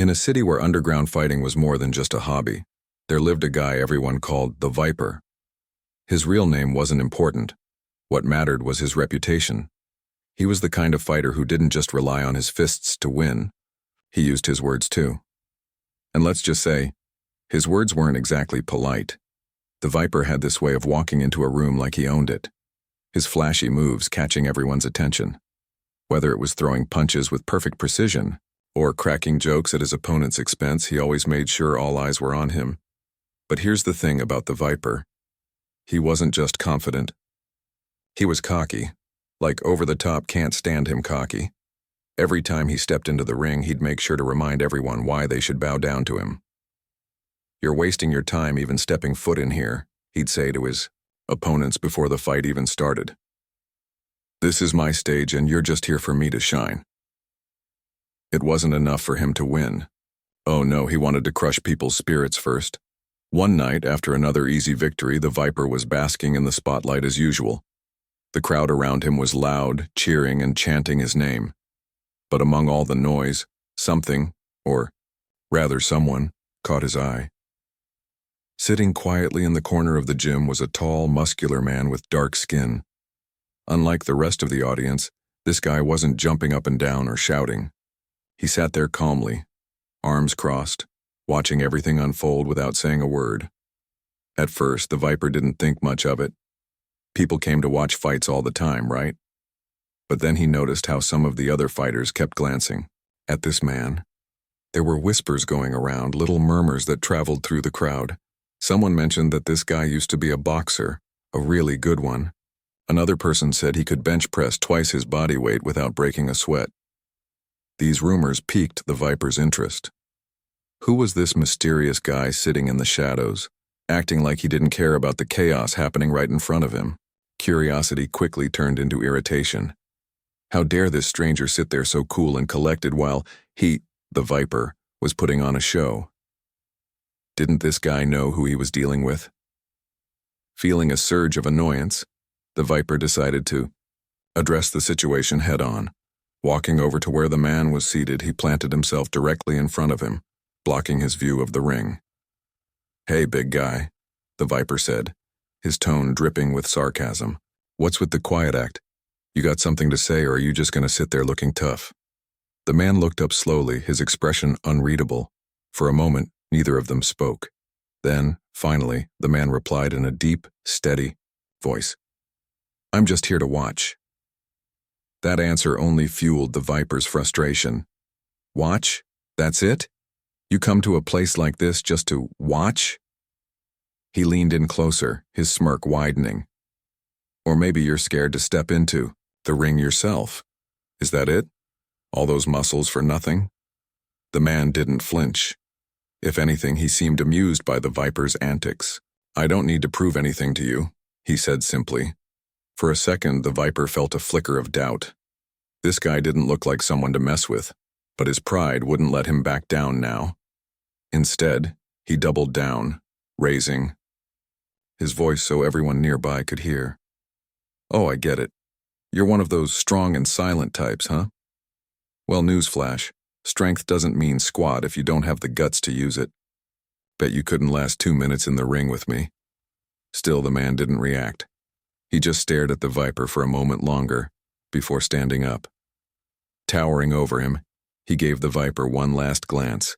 In a city where underground fighting was more than just a hobby, there lived a guy everyone called the Viper. His real name wasn't important. What mattered was his reputation. He was the kind of fighter who didn't just rely on his fists to win. He used his words too. And let's just say, his words weren't exactly polite. The Viper had this way of walking into a room like he owned it, his flashy moves catching everyone's attention. Whether it was throwing punches with perfect precision or cracking jokes at his opponent's expense, he always made sure all eyes were on him. But here's the thing about the Viper. He wasn't just confident. He was cocky, like over-the-top can't stand him cocky. Every time he stepped into the ring, he'd make sure to remind everyone why they should bow down to him. "You're wasting your time even stepping foot in here," he'd say to his opponents before the fight even started. "This is my stage and you're just here for me to shine." It wasn't enough for him to win. Oh no, he wanted to crush people's spirits first. One night, after another easy victory, the Viper was basking in the spotlight as usual. The crowd around him was loud, cheering and chanting his name. But among all the noise, something, or rather someone, caught his eye. Sitting quietly in the corner of the gym was a tall, muscular man with dark skin. Unlike the rest of the audience, this guy wasn't jumping up and down or shouting. He sat there calmly, arms crossed, watching everything unfold without saying a word. At first, the Viper didn't think much of it. People came to watch fights all the time, right? But then he noticed how some of the other fighters kept glancing at this man. There were whispers going around, little murmurs that traveled through the crowd. Someone mentioned that this guy used to be a boxer, a really good one. Another person said he could bench press twice his body weight without breaking a sweat. These rumors piqued the Viper's interest. Who was this mysterious guy sitting in the shadows, acting like he didn't care about the chaos happening right in front of him? Curiosity quickly turned into irritation. How dare this stranger sit there so cool and collected while he, the Viper, was putting on a show? Didn't this guy know who he was dealing with? Feeling a surge of annoyance, the Viper decided to address the situation head-on. Walking over to where the man was seated, he planted himself directly in front of him, blocking his view of the ring. "Hey, big guy," the Viper said, his tone dripping with sarcasm. "What's with the quiet act? You got something to say, or are you just going to sit there looking tough?" The man looked up slowly, his expression unreadable. For a moment, neither of them spoke. Then, finally, the man replied in a deep, steady voice. "I'm just here to watch." That answer only fueled the Viper's frustration. "Watch? That's it? You come to a place like this just to watch?" He leaned in closer, his smirk widening. "Or maybe you're scared to step into the ring yourself. Is that it? All those muscles for nothing?" The man didn't flinch. If anything, he seemed amused by the Viper's antics. "I don't need to prove anything to you," he said simply. For a second, the Viper felt a flicker of doubt. This guy didn't look like someone to mess with, but his pride wouldn't let him back down now. Instead, he doubled down, raising his voice so everyone nearby could hear. "Oh, I get it. You're one of those strong and silent types, huh? Well, newsflash, strength doesn't mean squat if you don't have the guts to use it. Bet you couldn't last 2 minutes in the ring with me." Still, the man didn't react. He just stared at the Viper for a moment longer, before standing up. Towering over him, he gave the Viper one last glance,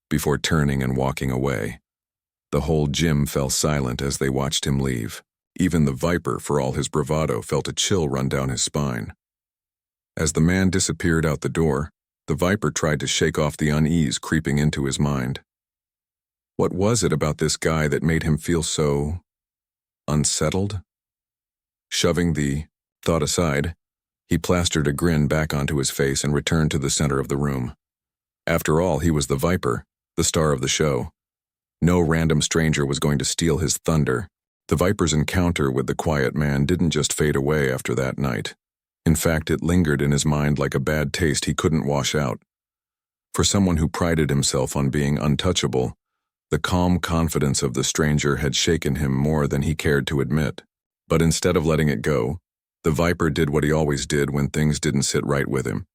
before turning and walking away. The whole gym fell silent as they watched him leave. Even the Viper, for all his bravado, felt a chill run down his spine. As the man disappeared out the door, the Viper tried to shake off the unease creeping into his mind. What was it about this guy that made him feel so unsettled? Shoving the thought aside, he plastered a grin back onto his face and returned to the center of the room. After all, he was the Viper, the star of the show. No random stranger was going to steal his thunder. The Viper's encounter with the quiet man didn't just fade away after that night. In fact, it lingered in his mind like a bad taste he couldn't wash out. For someone who prided himself on being untouchable, the calm confidence of the stranger had shaken him more than he cared to admit. But instead of letting it go, the Viper did what he always did when things didn't sit right with him.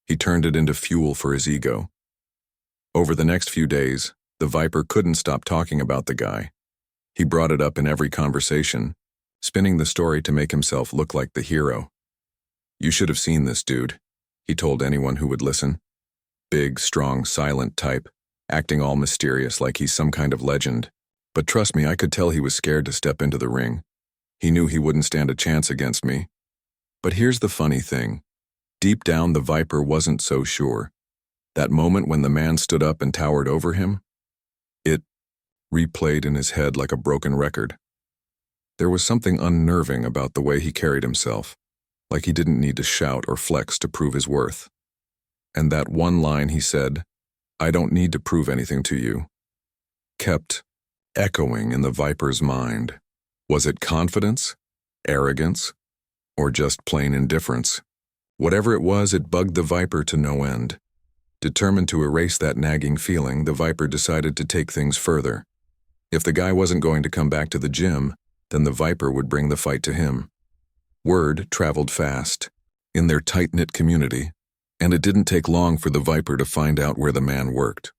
He turned it into fuel for his ego. Over the next few days, the Viper couldn't stop talking about the guy. He brought it up in every conversation, spinning the story to make himself look like the hero. "You should have seen this dude," he told anyone who would listen. Big, strong, silent type, acting all mysterious like he's some kind of legend. But trust me, I could tell he was scared to step into the ring. He knew he wouldn't stand a chance against me. But here's the funny thing. Deep down, the Viper wasn't so sure. That moment when the man stood up and towered over him, it replayed in his head like a broken record. There was something unnerving about the way he carried himself, like he didn't need to shout or flex to prove his worth. And that one line he said, "I don't need to prove anything to you," kept echoing in the Viper's mind. Was it confidence, arrogance, or just plain indifference? Whatever it was, it bugged the Viper to no end. Determined to erase that nagging feeling, the Viper decided to take things further. If the guy wasn't going to come back to the gym, then the Viper would bring the fight to him. Word traveled fast in their tight-knit community, and it didn't take long for the Viper to find out where the man worked.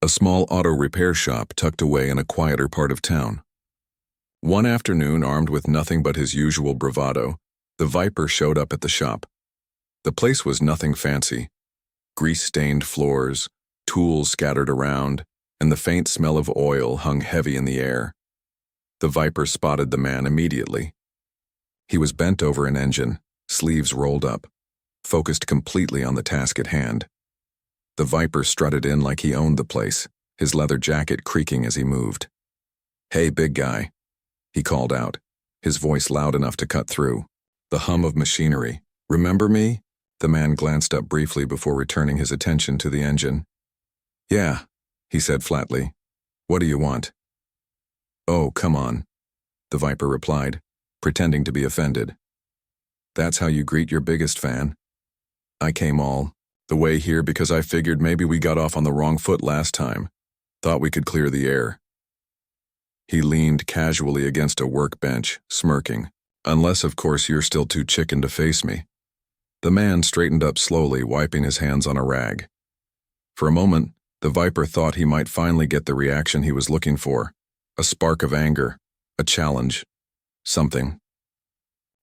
A small auto repair shop tucked away in a quieter part of town. One afternoon, armed with nothing but his usual bravado, the Viper showed up at the shop. The place was nothing fancy. Grease-stained floors, tools scattered around, and the faint smell of oil hung heavy in the air. The Viper spotted the man immediately. He was bent over an engine, sleeves rolled up, focused completely on the task at hand. The Viper strutted in like he owned the place, his leather jacket creaking as he moved. "Hey, big guy," he called out, his voice loud enough to cut through the hum of machinery. "Remember me?" The man glanced up briefly before returning his attention to the engine. "Yeah," he said flatly. "What do you want?" "Oh, come on," the Viper replied, pretending to be offended. "That's how you greet your biggest fan? I came all the way here because I figured maybe we got off on the wrong foot last time. Thought we could clear the air." He leaned casually against a workbench, smirking. "Unless, of course, you're still too chicken to face me." The man straightened up slowly, wiping his hands on a rag. For a moment, the Viper thought he might finally get the reaction he was looking for. A spark of anger, a challenge, something.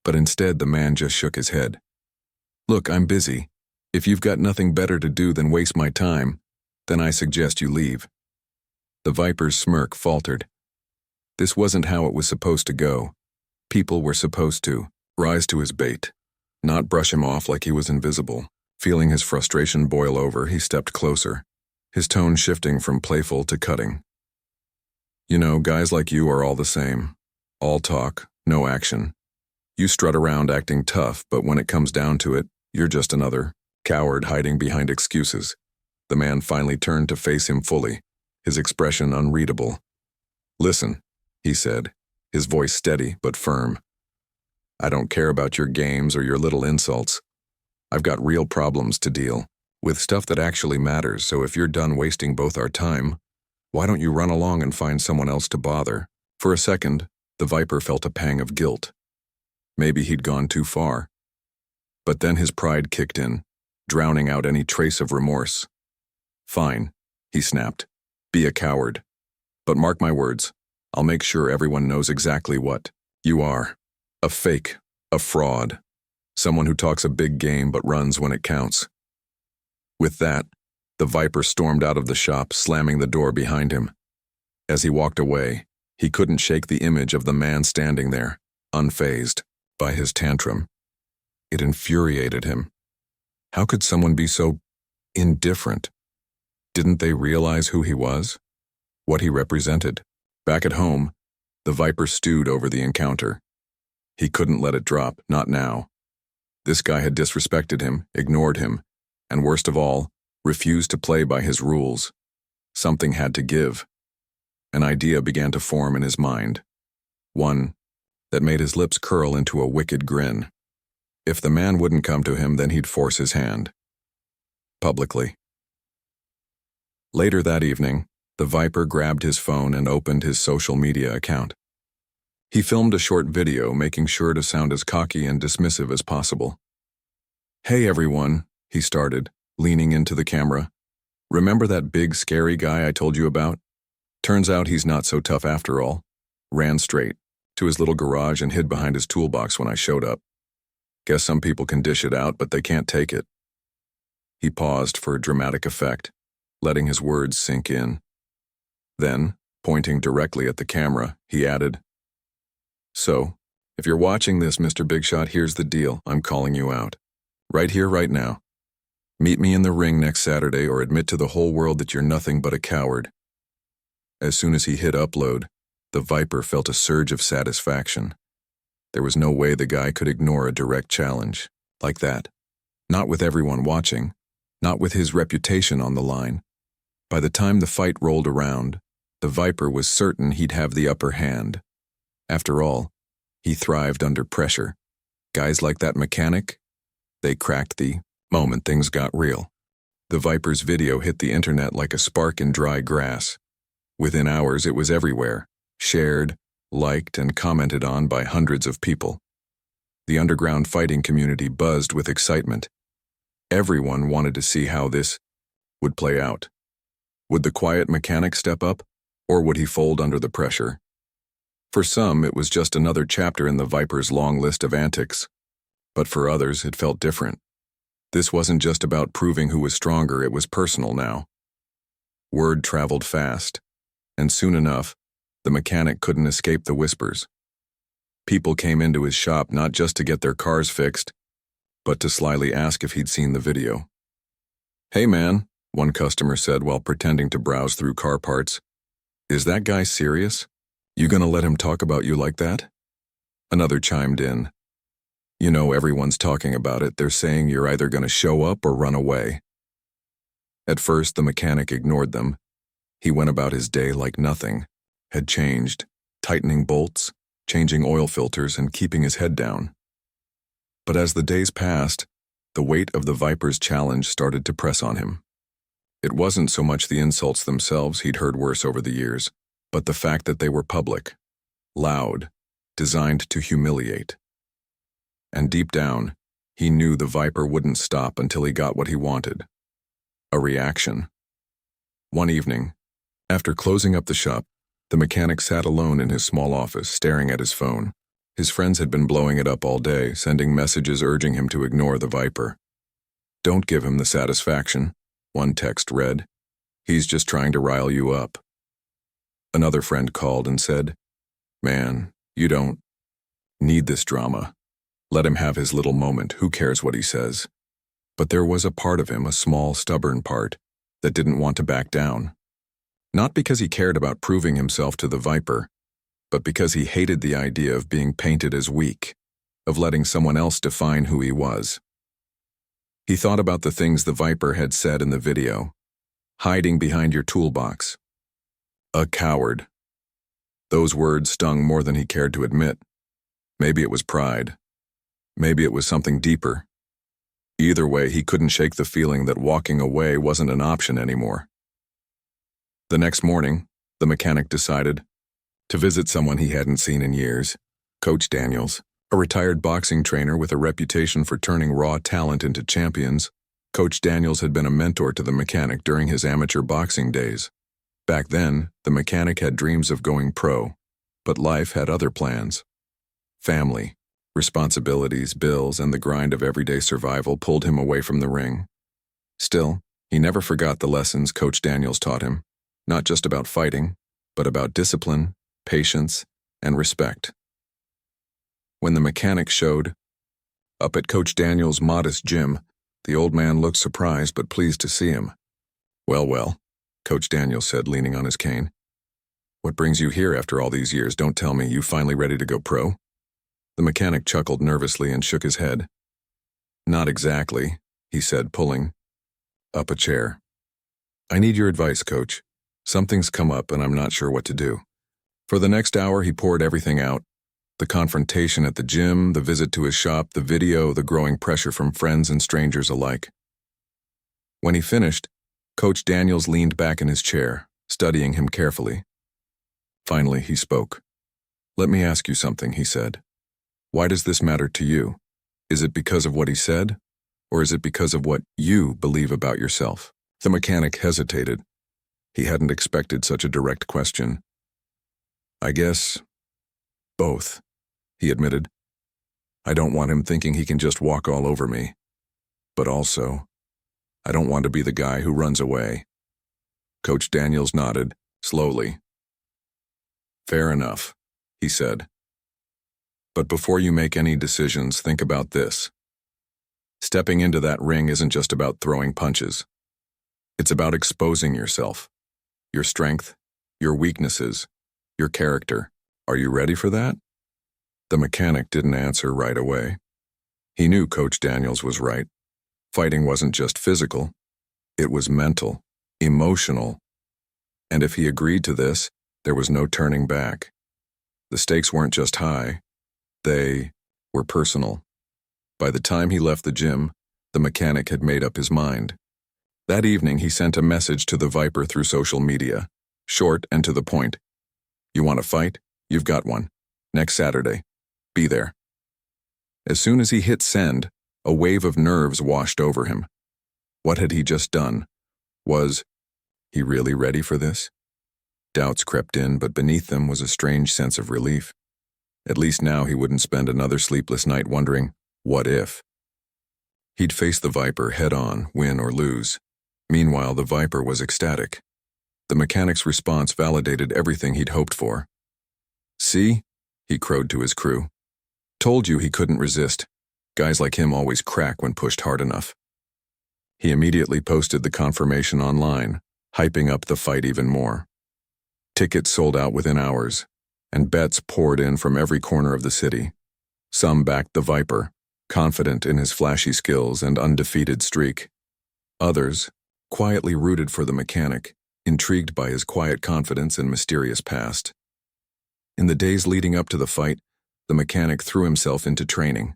But instead, the man just shook his head. "Look, I'm busy. If you've got nothing better to do than waste my time, then I suggest you leave." The Viper's smirk faltered. This wasn't how it was supposed to go. People were supposed to rise to his bait, not brush him off like he was invisible. Feeling his frustration boil over, he stepped closer, his tone shifting from playful to cutting. "You know, guys like you are all the same. All talk, no action. You strut around acting tough, but when it comes down to it, you're just another coward hiding behind excuses." The man finally turned to face him fully, his expression unreadable. "Listen," he said, his voice steady but firm. "I don't care about your games or your little insults. I've got real problems to deal with, stuff that actually matters, so if you're done wasting both our time, why don't you run along and find someone else to bother?" For a second, the Viper felt a pang of guilt. Maybe he'd gone too far. But then his pride kicked in, drowning out any trace of remorse. "Fine," he snapped. "Be a coward. But mark my words, I'll make sure everyone knows exactly what you are. A fake, a fraud, someone who talks a big game but runs when it counts." With that, the Viper stormed out of the shop, slamming the door behind him. As he walked away, he couldn't shake the image of the man standing there, unfazed by his tantrum. It infuriated him. How could someone be so indifferent? Didn't they realize who he was? What he represented? Back at home, the Viper stewed over the encounter. He couldn't let it drop, not now. This guy had disrespected him, ignored him, and worst of all, refused to play by his rules. Something had to give. An idea began to form in his mind. One that made his lips curl into a wicked grin. If the man wouldn't come to him, then he'd force his hand. Publicly. Later that evening, the Viper grabbed his phone and opened his social media account. He filmed a short video, making sure to sound as cocky and dismissive as possible. "Hey everyone," he started, leaning into the camera. Remember that big, scary guy I told you about? Turns out he's not so tough after all. Ran straight to his little garage and hid behind his toolbox when I showed up. Guess some people can dish it out, but they can't take it." He paused for dramatic effect, letting his words sink in. Then, pointing directly at the camera, he added, "So, if you're watching this, Mr. Big Shot, here's the deal. I'm calling you out. Right here, right now. Meet me in the ring next Saturday or admit to the whole world that you're nothing but a coward." As soon as he hit upload, the Viper felt a surge of satisfaction. There was no way the guy could ignore a direct challenge like that. Not with everyone watching, not with his reputation on the line. By the time the fight rolled around, the Viper was certain he'd have the upper hand. After all, he thrived under pressure. Guys like that mechanic, they cracked the moment things got real. The Viper's video hit the internet like a spark in dry grass. Within hours, it was everywhere, shared, liked, and commented on by hundreds of people. The underground fighting community buzzed with excitement. Everyone wanted to see how this would play out. Would the quiet mechanic step up, or would he fold under the pressure? For some, it was just another chapter in the Viper's long list of antics. But for others, it felt different. This wasn't just about proving who was stronger, it was personal now. Word traveled fast, and soon enough, the mechanic couldn't escape the whispers. People came into his shop not just to get their cars fixed, but to slyly ask if he'd seen the video. "Hey man," one customer said while pretending to browse through car parts, "is that guy serious? You gonna let him talk about you like that?" Another chimed in, "You know, everyone's talking about it. They're saying you're either gonna show up or run away." At first, the mechanic ignored them. He went about his day like nothing had changed, tightening bolts, changing oil filters, and keeping his head down. But as the days passed, the weight of the Viper's challenge started to press on him. It wasn't so much the insults themselves he'd heard worse over the years, but the fact that they were public, loud, designed to humiliate. And deep down, he knew the Viper wouldn't stop until he got what he wanted. A reaction. One evening, after closing up the shop, the mechanic sat alone in his small office, staring at his phone. His friends had been blowing it up all day, sending messages urging him to ignore the Viper. "Don't give him the satisfaction," one text read. "He's just trying to rile you up." Another friend called and said, "Man, you don't need this drama. Let him have his little moment, who cares what he says?" But there was a part of him, a small, stubborn part, that didn't want to back down. Not because he cared about proving himself to the Viper, but because he hated the idea of being painted as weak, of letting someone else define who he was. He thought about the things the Viper had said in the video. Hiding behind your toolbox. A coward. Those words stung more than he cared to admit. Maybe it was pride. Maybe it was something deeper. Either way, he couldn't shake the feeling that walking away wasn't an option anymore. The next morning, the mechanic decided to visit someone he hadn't seen in years, Coach Daniels, a retired boxing trainer with a reputation for turning raw talent into champions. Coach Daniels had been a mentor to the mechanic during his amateur boxing days. Back then, the mechanic had dreams of going pro, but life had other plans. Family, responsibilities, bills, and the grind of everyday survival pulled him away from the ring. Still, he never forgot the lessons Coach Daniels taught him, not just about fighting, but about discipline, patience, and respect. When the mechanic showed up at Coach Daniels' modest gym, the old man looked surprised but pleased to see him. Well, Coach Daniels said, leaning on his cane. "What brings you here after all these years? Don't tell me you finally ready to go pro?" The mechanic chuckled nervously and shook his head. "Not exactly," he said, pulling up a chair. "I need your advice, Coach. Something's come up and I'm not sure what to do." For the next hour, he poured everything out. The confrontation at the gym, the visit to his shop, the video, the growing pressure from friends and strangers alike. When he finished, Coach Daniels leaned back in his chair, studying him carefully. Finally, he spoke. "Let me ask you something," he said. "Why does this matter to you? Is it because of what he said, or is it because of what you believe about yourself?" The mechanic hesitated. He hadn't expected such a direct question. I guess both, he admitted. I don't want him thinking he can just walk all over me. But also, I don't want to be the guy who runs away. Coach Daniels nodded, slowly. Fair enough, he said. But before you make any decisions, think about this. Stepping into that ring isn't just about throwing punches. It's about exposing yourself, your strength, your weaknesses, your character. Are you ready for that? The mechanic didn't answer right away. He knew Coach Daniels was right. Fighting wasn't just physical. It was mental, emotional. And if he agreed to this, there was no turning back. The stakes weren't just high. They were personal. By the time he left the gym, the mechanic had made up his mind. That evening, he sent a message to the Viper through social media, short and to the point. You want to fight? You've got one. Next Saturday. Be there. As soon as he hit send, a wave of nerves washed over him. What had he just done? Was he really ready for this? Doubts crept in, but beneath them was a strange sense of relief. At least now he wouldn't spend another sleepless night wondering, what if? He'd face the Viper head-on, win or lose. Meanwhile, the Viper was ecstatic. The mechanic's response validated everything he'd hoped for. See? He crowed to his crew. Told you he couldn't resist. Guys like him always crack when pushed hard enough. He immediately posted the confirmation online, hyping up the fight even more. Tickets sold out within hours, and bets poured in from every corner of the city. Some backed the Viper, confident in his flashy skills and undefeated streak. Others quietly rooted for the mechanic, intrigued by his quiet confidence and mysterious past. In the days leading up to the fight, the mechanic threw himself into training.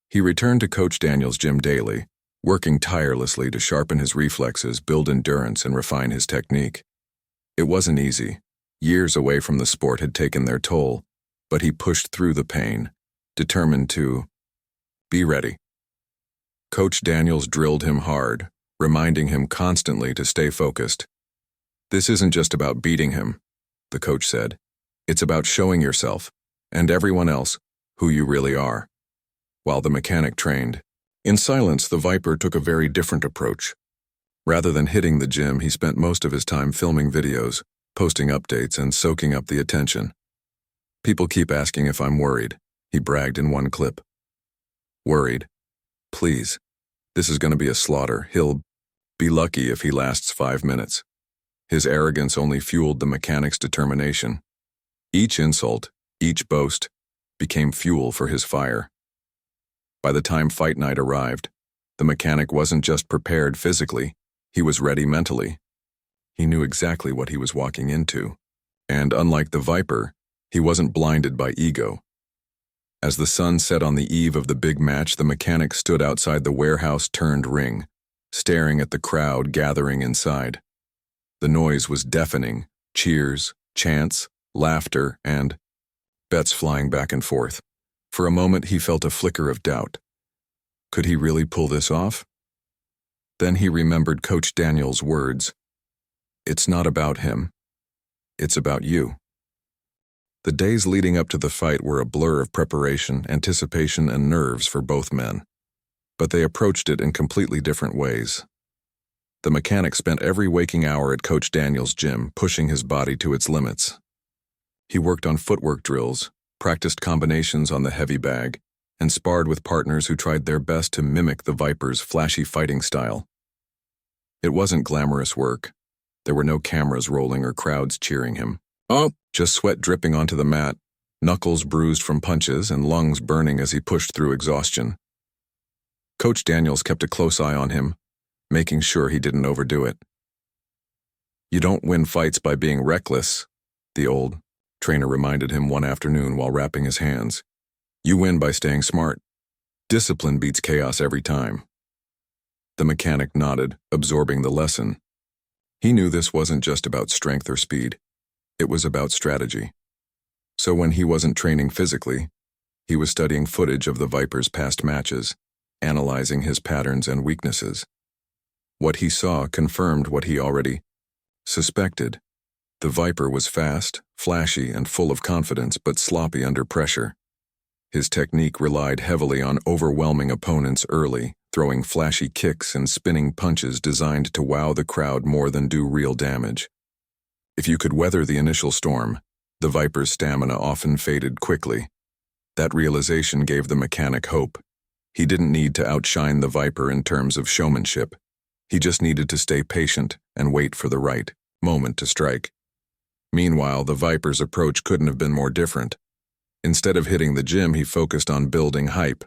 He returned to Coach Daniels' gym daily, working tirelessly to sharpen his reflexes, build endurance, and refine his technique. It wasn't easy. Years away from the sport had taken their toll, but he pushed through the pain, determined to be ready. Coach Daniels drilled him hard, reminding him constantly to stay focused. This isn't just about beating him, the coach said. It's about showing yourself, and everyone else, who you really are. While the mechanic trained, in silence, the Viper took a very different approach. Rather than hitting the gym, he spent most of his time filming videos, posting updates, and soaking up the attention. People keep asking if I'm worried, he bragged in one clip. Worried? Please. This is going to be a slaughter. He'll be lucky if he lasts 5 minutes. His arrogance only fueled the mechanic's determination. Each insult, each boast, became fuel for his fire. By the time fight night arrived, the mechanic wasn't just prepared physically, he was ready mentally. He knew exactly what he was walking into, and unlike the Viper, he wasn't blinded by ego. As the sun set on the eve of the big match, the mechanic stood outside the warehouse-turned ring, staring at the crowd gathering inside. The noise was deafening, cheers, chants, laughter, and bets flying back and forth. For a moment, he felt a flicker of doubt. Could he really pull this off? Then he remembered Coach Daniels' words. It's not about him. It's about you. The days leading up to the fight were a blur of preparation, anticipation, and nerves for both men. But they approached it in completely different ways. The mechanic spent every waking hour at Coach Daniels' gym, pushing his body to its limits. He worked on footwork drills, practiced combinations on the heavy bag, and sparred with partners who tried their best to mimic the Viper's flashy fighting style. It wasn't glamorous work. There were no cameras rolling or crowds cheering him. Just sweat dripping onto the mat, knuckles bruised from punches, and lungs burning as he pushed through exhaustion. Coach Daniels kept a close eye on him, making sure he didn't overdo it. You don't win fights by being reckless, the old trainer reminded him one afternoon while wrapping his hands. You win by staying smart. Discipline beats chaos every time. The mechanic nodded, absorbing the lesson. He knew this wasn't just about strength or speed. It was about strategy. So when he wasn't training physically, he was studying footage of the Viper's past matches, analyzing his patterns and weaknesses. What he saw confirmed what he already suspected. The Viper was fast, flashy, and full of confidence, but sloppy under pressure. His technique relied heavily on overwhelming opponents early, throwing flashy kicks and spinning punches designed to wow the crowd more than do real damage. If you could weather the initial storm, the Viper's stamina often faded quickly. That realization gave the mechanic hope. He didn't need to outshine the Viper in terms of showmanship. He just needed to stay patient and wait for the right moment to strike. Meanwhile, the Viper's approach couldn't have been more different. Instead of hitting the gym, he focused on building hype.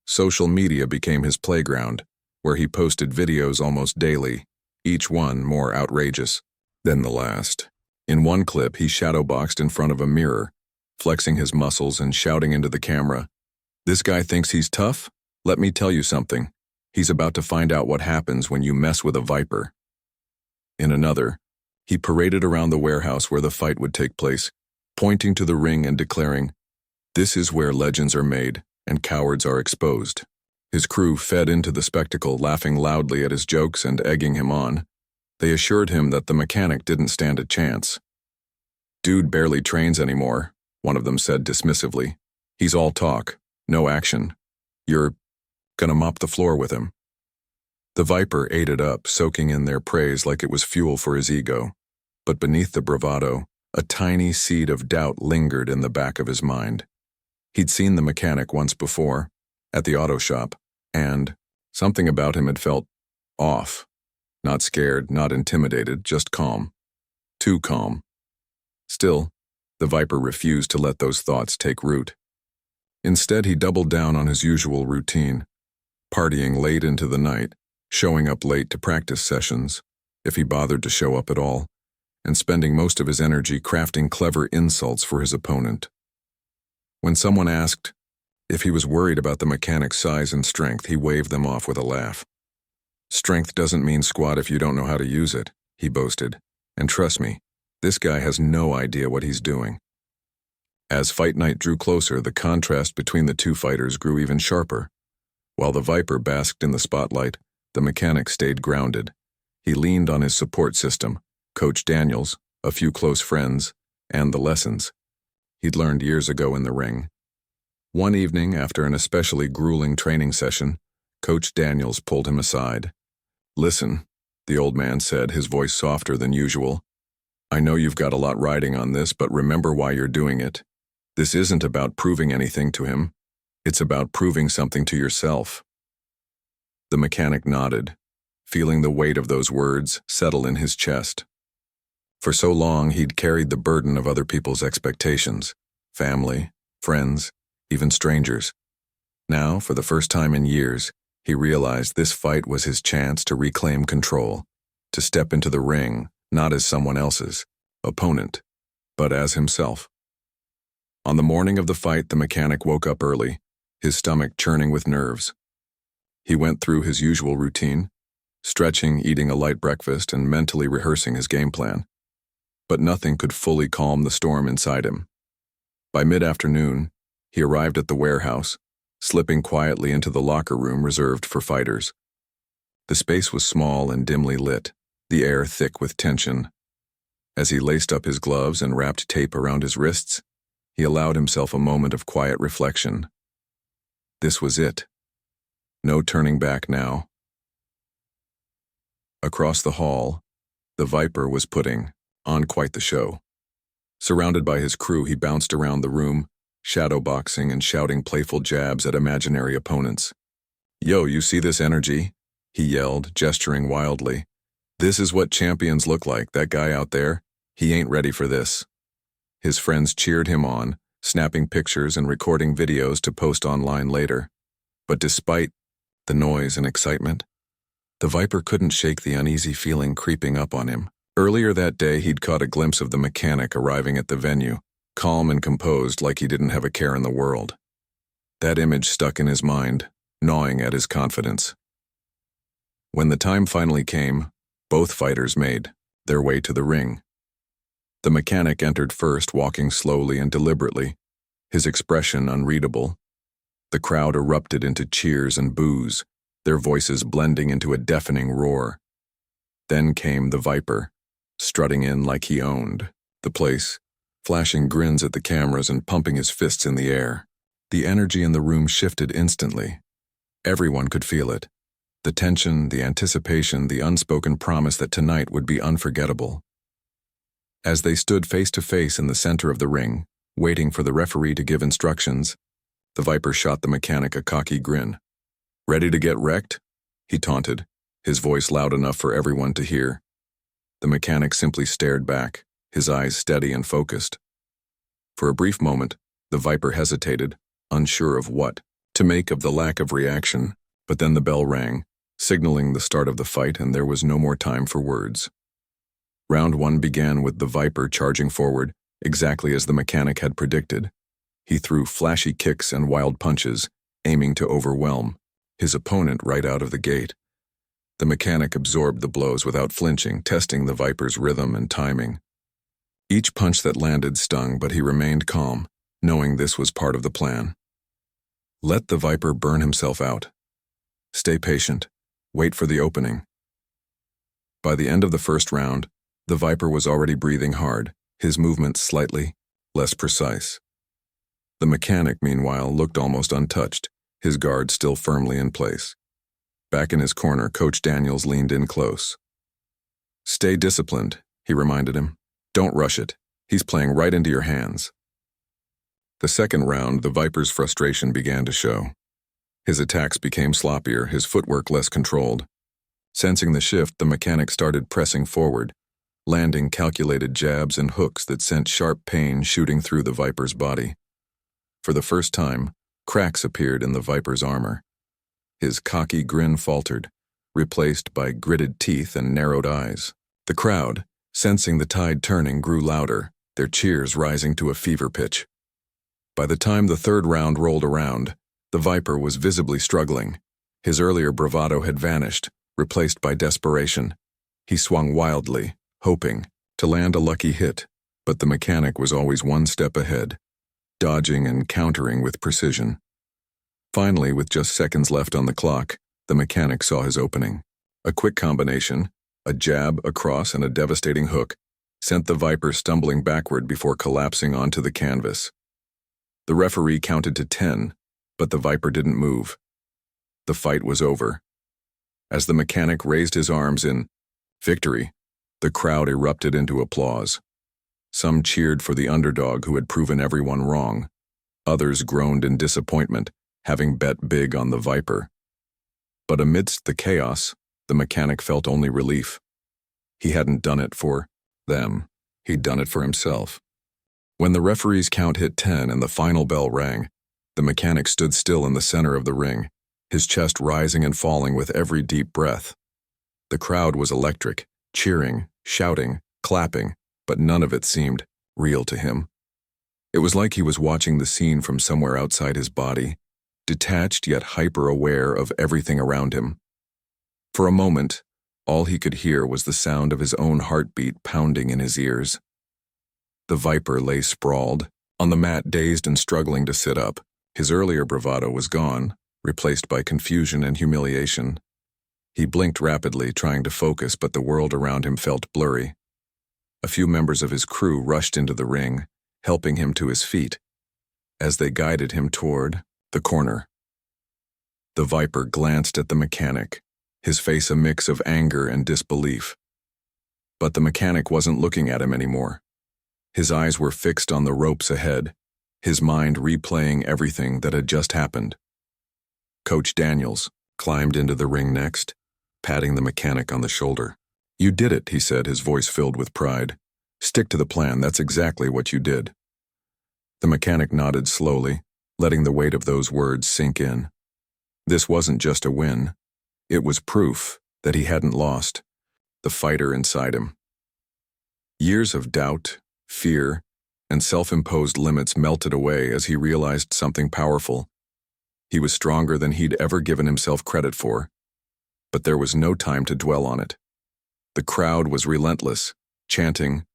Social media became his playground, where he posted videos almost daily, each one more outrageous than the last. In one clip, he shadowboxed in front of a mirror, flexing his muscles and shouting into the camera, "This guy thinks he's tough? Let me tell you something. He's about to find out what happens when you mess with a Viper." In another, he paraded around the warehouse where the fight would take place, pointing to the ring and declaring, "This is where legends are made and cowards are exposed." His crew fed into the spectacle, laughing loudly at his jokes and egging him on. They assured him that the mechanic didn't stand a chance. "Dude barely trains anymore," one of them said dismissively. "He's all talk, no action. You're gonna mop the floor with him." The Viper ate it up, soaking in their praise like it was fuel for his ego. But beneath the bravado, a tiny seed of doubt lingered in the back of his mind. He'd seen the mechanic once before, at the auto shop, and something about him had felt off. Not scared, not intimidated, just calm. Too calm. Still, the Viper refused to let those thoughts take root. Instead, he doubled down on his usual routine, partying late into the night, showing up late to practice sessions, if he bothered to show up at all, and spending most of his energy crafting clever insults for his opponent. When someone asked if he was worried about the mechanic's size and strength, he waved them off with a laugh. "Strength doesn't mean squat if you don't know how to use it," he boasted. "And trust me, this guy has no idea what he's doing." As fight night drew closer, the contrast between the two fighters grew even sharper. While the Viper basked in the spotlight, the mechanic stayed grounded. He leaned on his support system, Coach Daniels, a few close friends, and the lessons he'd learned years ago in the ring. One evening, after an especially grueling training session, Coach Daniels pulled him aside. "Listen," the old man said, his voice softer than usual. "I know you've got a lot riding on this, but remember why you're doing it. This isn't about proving anything to him. It's about proving something to yourself." The mechanic nodded, feeling the weight of those words settle in his chest. For so long, he'd carried the burden of other people's expectations, family, friends, even strangers. Now, for the first time in years, he realized this fight was his chance to reclaim control, to step into the ring, not as someone else's opponent, but as himself. On the morning of the fight, the mechanic woke up early, his stomach churning with nerves. He went through his usual routine, stretching, eating a light breakfast, and mentally rehearsing his game plan. But nothing could fully calm the storm inside him. By mid-afternoon, he arrived at the warehouse, slipping quietly into the locker room reserved for fighters. The space was small and dimly lit, the air thick with tension. As he laced up his gloves and wrapped tape around his wrists, he allowed himself a moment of quiet reflection. This was it. No turning back now. Across the hall, the Viper was putting on quite the show. Surrounded by his crew, he bounced around the room, shadowboxing and shouting playful jabs at imaginary opponents. "Yo, you see this energy?" he yelled, gesturing wildly. "This is what champions look like. That guy out there, he ain't ready for this." His friends cheered him on, snapping pictures and recording videos to post online later. But despite the noise and excitement, the Viper couldn't shake the uneasy feeling creeping up on him. Earlier that day, he'd caught a glimpse of the mechanic arriving at the venue, calm and composed like he didn't have a care in the world. That image stuck in his mind, gnawing at his confidence. When the time finally came, both fighters made their way to the ring. The mechanic entered first, walking slowly and deliberately, his expression unreadable. The crowd erupted into cheers and boos, their voices blending into a deafening roar. Then came the Viper, strutting in like he owned the place, flashing grins at the cameras and pumping his fists in the air. The energy in the room shifted instantly. Everyone could feel it. The tension, the anticipation, the unspoken promise that tonight would be unforgettable. As they stood face to face in the center of the ring, waiting for the referee to give instructions, the Viper shot the mechanic a cocky grin. "Ready to get wrecked?" he taunted, his voice loud enough for everyone to hear. The mechanic simply stared back, his eyes steady and focused. For a brief moment, the Viper hesitated, unsure of what to make of the lack of reaction, but then the bell rang, signaling the start of the fight, and there was no more time for words. Round 1 began with the Viper charging forward, exactly as the mechanic had predicted. He threw flashy kicks and wild punches, aiming to overwhelm his opponent right out of the gate. The mechanic absorbed the blows without flinching, testing the Viper's rhythm and timing. Each punch that landed stung, but he remained calm, knowing this was part of the plan. Let the Viper burn himself out. Stay patient. Wait for the opening. By the end of the first round, the Viper was already breathing hard, his movements slightly less precise. The mechanic, meanwhile, looked almost untouched, his guard still firmly in place. Back in his corner, Coach Daniels leaned in close. "Stay disciplined," he reminded him. "Don't rush it. He's playing right into your hands." The second round, the Viper's frustration began to show. His attacks became sloppier, his footwork less controlled. Sensing the shift, the mechanic started pressing forward, landing calculated jabs and hooks that sent sharp pain shooting through the Viper's body. For the first time, cracks appeared in the Viper's armor. His cocky grin faltered, replaced by gritted teeth and narrowed eyes. The crowd, sensing the tide turning, grew louder, their cheers rising to a fever pitch. By the time the third round rolled around, the Viper was visibly struggling. His earlier bravado had vanished, replaced by desperation. He swung wildly, hoping to land a lucky hit, but the mechanic was always one step ahead, dodging and countering with precision. Finally, with just seconds left on the clock, the mechanic saw his opening. A quick combination, a jab, a cross, and a devastating hook, sent the Viper stumbling backward before collapsing onto the canvas. The referee counted to 10, but the Viper didn't move. The fight was over. As the mechanic raised his arms in victory, the crowd erupted into applause. Some cheered for the underdog who had proven everyone wrong. Others groaned in disappointment, having bet big on the Viper. But amidst the chaos, the mechanic felt only relief. He hadn't done it for them. He'd done it for himself. When the referee's count hit 10 and the final bell rang, the mechanic stood still in the center of the ring, his chest rising and falling with every deep breath. The crowd was electric, cheering, shouting, clapping, but none of it seemed real to him. It was like he was watching the scene from somewhere outside his body, detached yet hyper-aware of everything around him. For a moment, all he could hear was the sound of his own heartbeat pounding in his ears. The Viper lay sprawled on the mat, dazed and struggling to sit up. His earlier bravado was gone, replaced by confusion and humiliation. He blinked rapidly, trying to focus, but the world around him felt blurry. A few members of his crew rushed into the ring, helping him to his feet, as they guided him toward the corner. The Viper glanced at the mechanic, his face a mix of anger and disbelief. But the mechanic wasn't looking at him anymore. His eyes were fixed on the ropes ahead, his mind replaying everything that had just happened. Coach Daniels climbed into the ring next, patting the mechanic on the shoulder. "You did it," he said, his voice filled with pride. "Stick to the plan, that's exactly what you did." The mechanic nodded slowly, letting the weight of those words sink in. This wasn't just a win. It was proof that he hadn't lost the fighter inside him. Years of doubt, fear, and self-imposed limits melted away as he realized something powerful. He was stronger than he'd ever given himself credit for. But there was no time to dwell on it. The crowd was relentless, chanting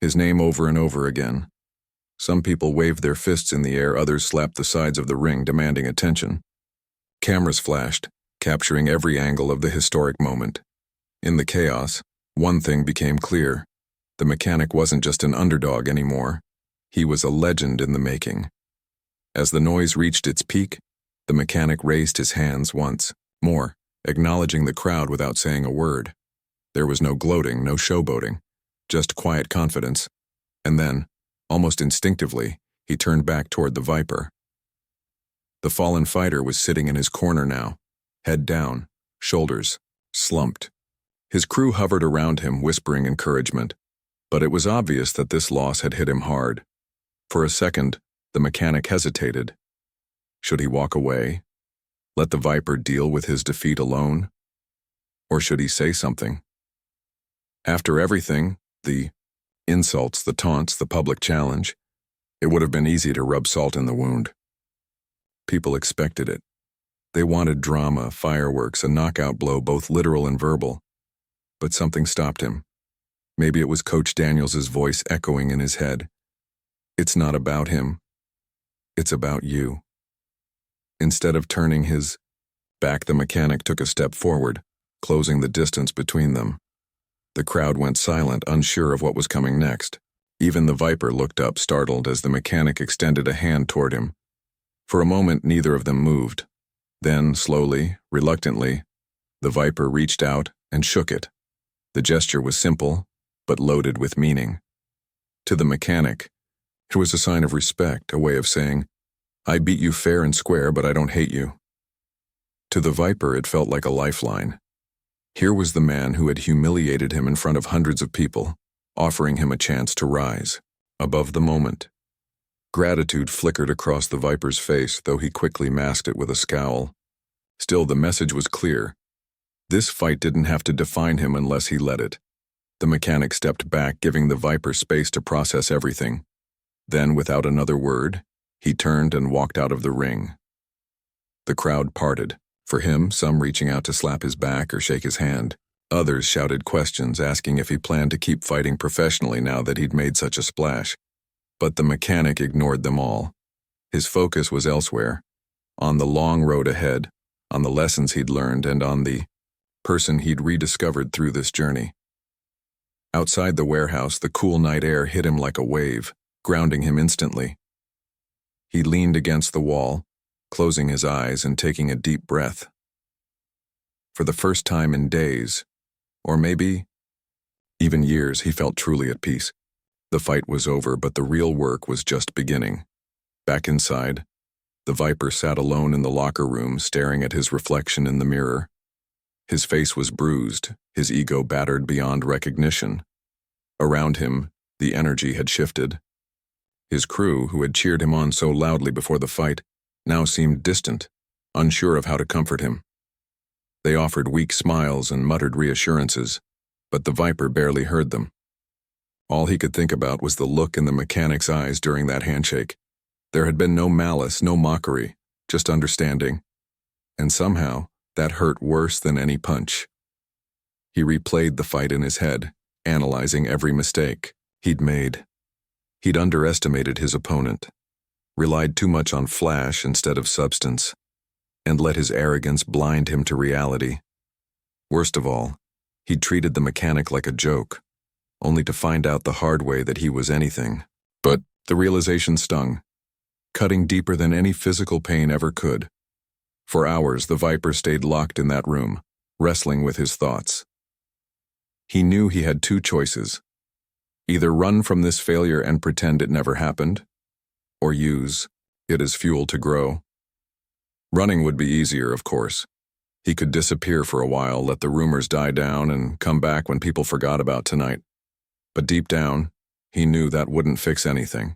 his name over and over again. Some people waved their fists in the air, others slapped the sides of the ring, demanding attention. Cameras flashed, capturing every angle of the historic moment. In the chaos, one thing became clear. The mechanic wasn't just an underdog anymore. He was a legend in the making. As the noise reached its peak, the mechanic raised his hands once more, acknowledging the crowd without saying a word. There was no gloating, no showboating, just quiet confidence. And then, almost instinctively, he turned back toward the Viper. The fallen fighter was sitting in his corner now, head down, shoulders slumped. His crew hovered around him, whispering encouragement, but it was obvious that this loss had hit him hard. For a second, the mechanic hesitated. Should he walk away? Let the Viper deal with his defeat alone? Or should he say something? After everything, the insults, the taunts, the public challenge, it would have been easy to rub salt in the wound. People expected it. They wanted drama, fireworks, a knockout blow, both literal and verbal. But something stopped him. Maybe it was Coach Daniels's voice echoing in his head. It's not about him. It's about you. Instead of turning his back, the mechanic took a step forward, closing the distance between them. The crowd went silent, unsure of what was coming next. Even the Viper looked up, startled, as the mechanic extended a hand toward him. For a moment, neither of them moved. Then, slowly, reluctantly, the Viper reached out and shook it. The gesture was simple, but loaded with meaning. To the mechanic, it was a sign of respect, a way of saying, I beat you fair and square, but I don't hate you. To the Viper, it felt like a lifeline. Here was the man who had humiliated him in front of hundreds of people, offering him a chance to rise above the moment. Gratitude flickered across the Viper's face, though he quickly masked it with a scowl. Still, the message was clear. This fight didn't have to define him unless he let it. The mechanic stepped back, giving the Viper space to process everything. Then, without another word, he turned and walked out of the ring. The crowd parted. For him, some reaching out to slap his back or shake his hand. Others shouted questions, asking if he planned to keep fighting professionally now that he'd made such a splash. But the mechanic ignored them all. His focus was elsewhere, on the long road ahead, on the lessons he'd learned, and on the person he'd rediscovered through this journey. Outside the warehouse, the cool night air hit him like a wave, grounding him instantly. He leaned against the wall, closing his eyes and taking a deep breath. For the first time in days, or maybe even years, he felt truly at peace. The fight was over, but the real work was just beginning. Back inside, the Viper sat alone in the locker room, staring at his reflection in the mirror. His face was bruised, his ego battered beyond recognition. Around him, the energy had shifted. His crew, who had cheered him on so loudly before the fight, now seemed distant, unsure of how to comfort him. They offered weak smiles and muttered reassurances, but the Viper barely heard them. All he could think about was the look in the mechanic's eyes during that handshake. There had been no malice, no mockery, just understanding. And somehow, that hurt worse than any punch. He replayed the fight in his head, analyzing every mistake he'd made. He'd underestimated his opponent, relied too much on flash instead of substance, and let his arrogance blind him to reality. Worst of all, he'd treated the mechanic like a joke, only to find out the hard way that he was anything. But the realization stung, cutting deeper than any physical pain ever could. For hours, the Viper stayed locked in that room, wrestling with his thoughts. He knew he had two choices: either run from this failure and pretend it never happened, or use it as fuel to grow. Running would be easier, of course. He could disappear for a while, let the rumors die down, and come back when people forgot about tonight. But deep down, he knew that wouldn't fix anything.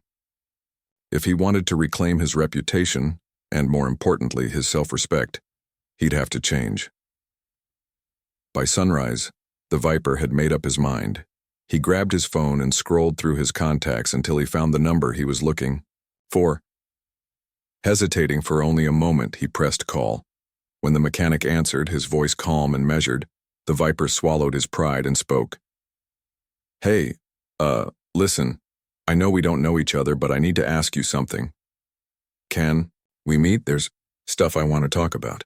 If he wanted to reclaim his reputation, and more importantly, his self-respect, he'd have to change. By sunrise, the Viper had made up his mind. He grabbed his phone and scrolled through his contacts until he found the number he was looking for. Hesitating for only a moment, he pressed call. When the mechanic answered, his voice calm and measured, the Viper swallowed his pride and spoke. Hey, listen, I know we don't know each other, but I need to ask you something. Can we meet? There's stuff I want to talk about.